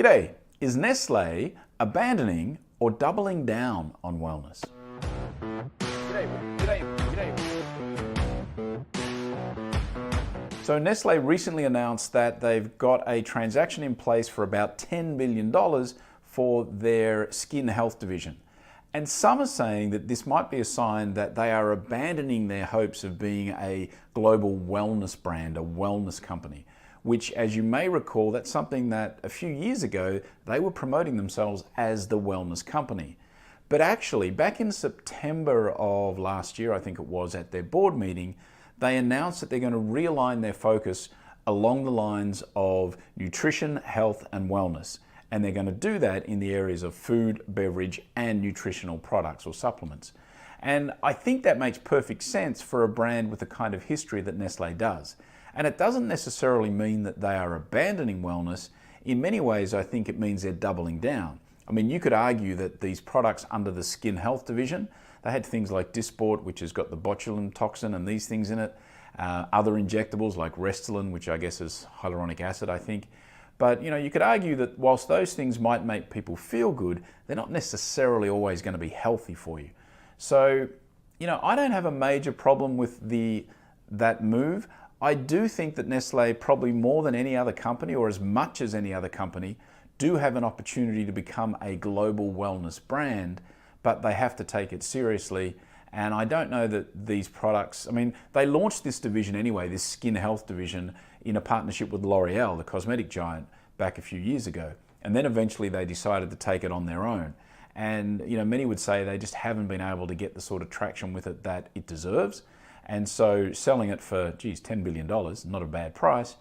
G'day, is Nestle abandoning or doubling down on wellness? So Nestle recently announced that they've got a transaction in place for about $10 billion for their skin health division. And some are saying that this might be a sign that they are abandoning their hopes of being a global wellness brand, a wellness company, which, as you may recall, that's something that a few years ago they were promoting themselves as the wellness company. But actually, back in September of last year, I think it was, at their board meeting, they announced that they're going to realign their focus along the lines of nutrition, health, and wellness. And they're going to do that in the areas of food, beverage, and nutritional products or supplements. And I think that makes perfect sense for a brand with the kind of history that Nestle does. And it doesn't necessarily mean that they are abandoning wellness. In many ways, I think it means they're doubling down. I mean, you could argue that these products under the skin health division, they had things like Dysport, which has got the botulinum toxin and these things in it. Other injectables like Restylane, which I guess is hyaluronic acid, I think. But you could argue that whilst those things might make people feel good, they're not necessarily always going to be healthy for you. So, I don't have a major problem with that move. I do think that Nestle, probably more than any other company, or as much as any other company, do have an opportunity to become a global wellness brand, but they have to take it seriously. And I don't know that these products, they launched this division anyway, this skin health division, in a partnership with L'Oreal, the cosmetic giant, back a few years ago. And then eventually they decided to take it on their own. And many would say they just haven't been able to get the sort of traction with it that it deserves. And so selling it for, $10 billion, not a bad price,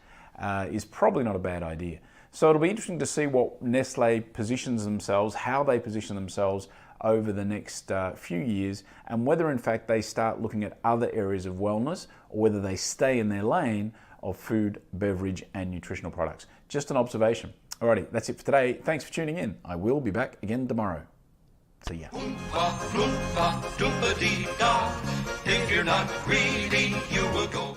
is probably not a bad idea. So it'll be interesting to see what Nestle positions themselves, how they position themselves over the next few years, and whether in fact they start looking at other areas of wellness, or whether they stay in their lane of food, beverage, and nutritional products. Just an observation. Alrighty, that's it for today. Thanks for tuning in. I will be back again tomorrow. See ya. If you're not greedy, you will go.